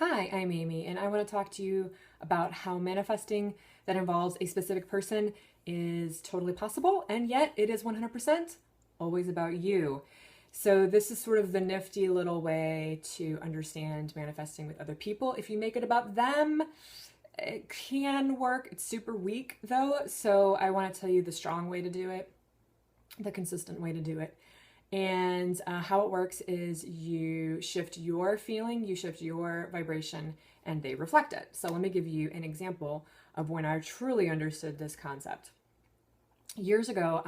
Hi, I'm Amy, and I want to talk to you about how manifesting that involves a specific person is totally possible, and yet it is 100% always about you. So, this is sort of the nifty little way to understand manifesting with other people. If you make it about them, it can work. It's super weak though, so I want to tell you the strong way to do it, the consistent way to do it. And how it works is you shift your feeling, you shift your vibration, and they reflect it. So let me give you an example of when I truly understood this concept. Years ago,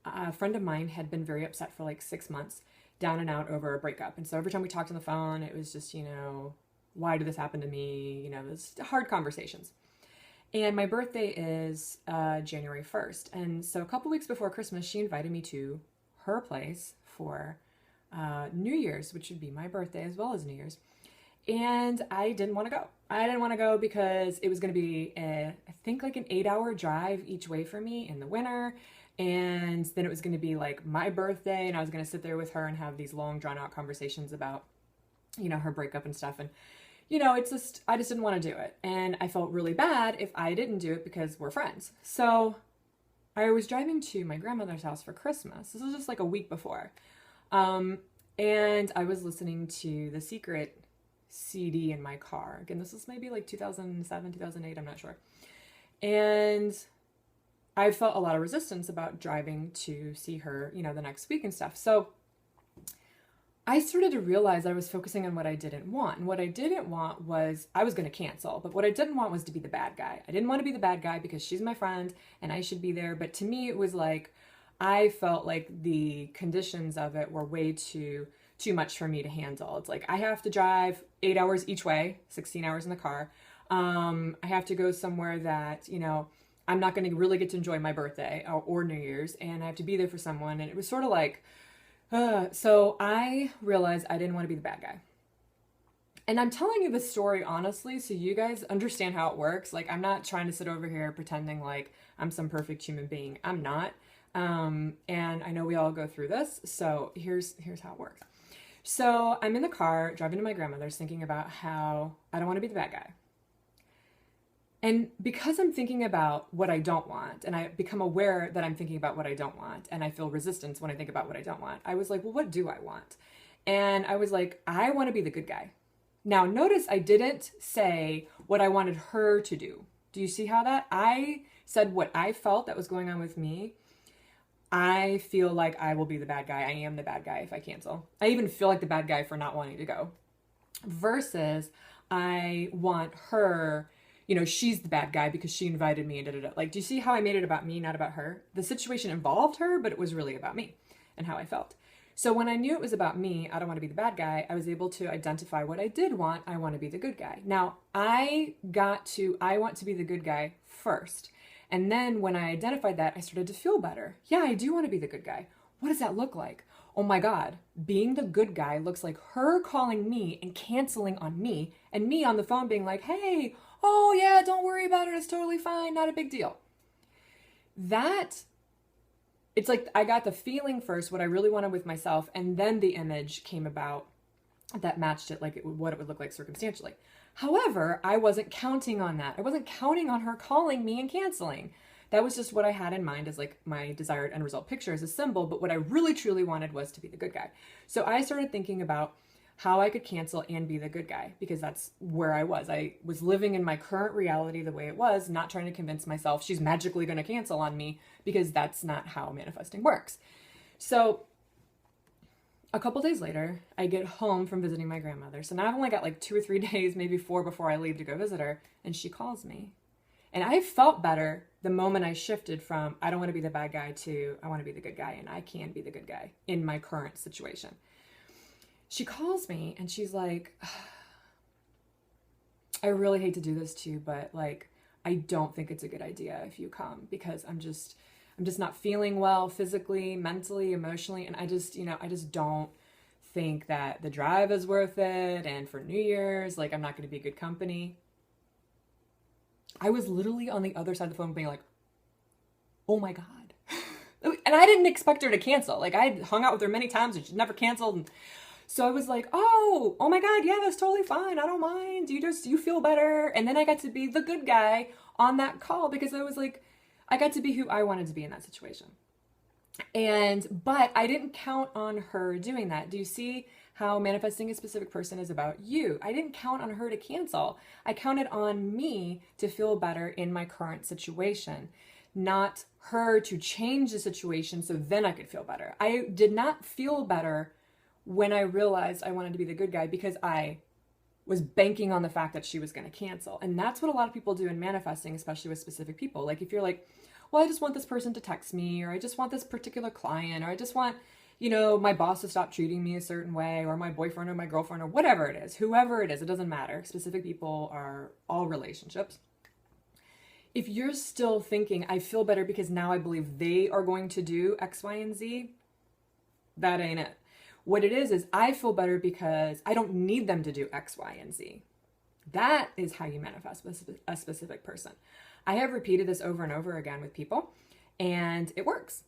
a friend of mine had been very upset for like 6 months, down and out over a breakup. And so every time we talked on the phone, it was just, why did this happen to me? Those hard conversations. And my birthday is January 1st. And so a couple weeks before Christmas, she invited me to her place for New Year's, which would be my birthday as well as New Year's. And I didn't want to go. I didn't want to go because it was going to be, I think, like an 8-hour drive each way for me in the winter. And then it was going to be like my birthday, and I was going to sit there with her and have these long, drawn out conversations about, her breakup and stuff. And, I just didn't want to do it. And I felt really bad if I didn't do it because we're friends. So I was driving to my grandmother's house for Christmas. This was just like a week before. And I was listening to The Secret CD in my car. Again, this was maybe like 2007, 2008, I'm not sure. And I felt a lot of resistance about driving to see her, the next week and stuff. So I started to realize I was focusing on what I didn't want. And what I didn't want was, I was going to cancel, but what I didn't want was to be the bad guy. I didn't want to be the bad guy because she's my friend and I should be there. But to me, it was like, I felt like the conditions of it were way too much for me to handle. It's like, I have to drive 8 hours each way, 16 hours in the car. I have to go somewhere that, I'm not going to really get to enjoy my birthday or New Year's, and I have to be there for someone. And it was sort of like, so I realized I didn't want to be the bad guy. And I'm telling you this story honestly so you guys understand how it works. Like, I'm not trying to sit over here pretending like I'm some perfect human being. I'm not. And I know we all go through this. So here's how it works. So I'm in the car driving to my grandmother's thinking about how I don't want to be the bad guy. And because I'm thinking about what I don't want, and I become aware that I'm thinking about what I don't want, and I feel resistance when I think about what I don't want, I was like, well, what do I want? And I was like, I want to be the good guy. Now, notice I didn't say what I wanted her to do. Do you see how that? I said what I felt that was going on with me. I feel like I will be the bad guy. I am the bad guy if I cancel. I even feel like the bad guy for not wanting to go. Versus I want her, she's the bad guy because she invited me and da-da-da. Like, do you see how I made it about me, not about her? The situation involved her, but it was really about me and how I felt. So when I knew it was about me, I don't want to be the bad guy, I was able to identify what I did want. I want to be the good guy. Now, I want to be the good guy first. And then when I identified that, I started to feel better. Yeah, I do want to be the good guy. What does that look like? Oh my God, being the good guy looks like her calling me and canceling on me, and me on the phone being like, hey, oh yeah, don't worry about it. It's totally fine. Not a big deal. It's like I got the feeling first, what I really wanted with myself, and then the image came about that matched it, like what it would look like circumstantially. However, I wasn't counting on that. I wasn't counting on her calling me and canceling. That was just what I had in mind as like my desired end result picture as a symbol. But what I really truly wanted was to be the good guy. So I started thinking about how I could cancel and be the good guy, because that's where I was. I was living in my current reality the way it was, not trying to convince myself she's magically going to cancel on me, because that's not how manifesting works. So a couple days later, I get home from visiting my grandmother. So now I've only got like 2 or 3 days, maybe 4 before I leave to go visit her. And she calls me. And I felt better the moment I shifted from I don't want to be the bad guy to I want to be the good guy, and I can be the good guy in my current situation. She calls me and she's like, I really hate to do this to you, but like, I don't think it's a good idea if you come, because I'm just not feeling well physically, mentally, emotionally. And I just don't think that the drive is worth it. And for New Year's, like, I'm not going to be good company. I was literally on the other side of the phone being like, oh my God. And I didn't expect her to cancel. Like, I hung out with her many times and she never canceled. And So I was like, oh my God, yeah, that's totally fine. I don't mind. You feel better. And then I got to be the good guy on that call because I was like, I got to be who I wanted to be in that situation. But I didn't count on her doing that. Do you see how manifesting a specific person is about you? I didn't count on her to cancel. I counted on me to feel better in my current situation, not her to change the situation so then I could feel better. I did not feel better when I realized I wanted to be the good guy because I was banking on the fact that she was going to cancel. And that's what a lot of people do in manifesting, especially with specific people. Like if you're like, well, I just want this person to text me, or I just want this particular client, or I just want, my boss to stop treating me a certain way, or my boyfriend or my girlfriend, or whatever it is, whoever it is, it doesn't matter. Specific people are all relationships. If you're still thinking, I feel better because now I believe they are going to do X, Y, and Z, that ain't it. What it is I feel better because I don't need them to do X, Y, and Z. That is how you manifest a specific person. I have repeated this over and over again with people, and it works.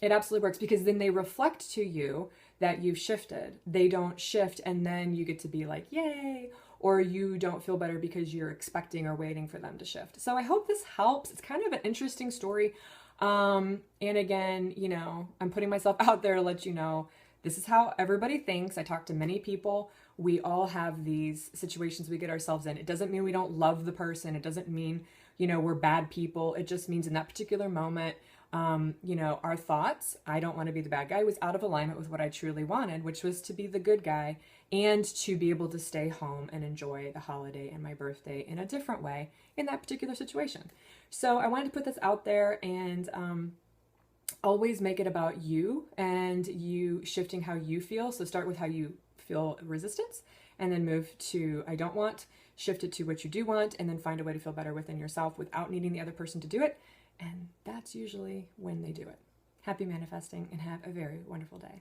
It absolutely works because then they reflect to you that you've shifted. They don't shift, and then you get to be like, yay, or you don't feel better because you're expecting or waiting for them to shift. So I hope this helps. It's kind of an interesting story. And again, I'm putting myself out there to let you know this is how everybody thinks. I talk to many people. We all have these situations we get ourselves in. It doesn't mean we don't love the person. It doesn't mean, we're bad people. It just means in that particular moment, our thoughts, I don't want to be the bad guy, was out of alignment with what I truly wanted, which was to be the good guy and to be able to stay home and enjoy the holiday and my birthday in a different way in that particular situation. So I wanted to put this out there and always make it about you and you shifting how you feel. So start with how you feel resistance and then move to I don't want, shift it to what you do want, and then find a way to feel better within yourself without needing the other person to do it. And that's usually when they do it. Happy manifesting and have a very wonderful day.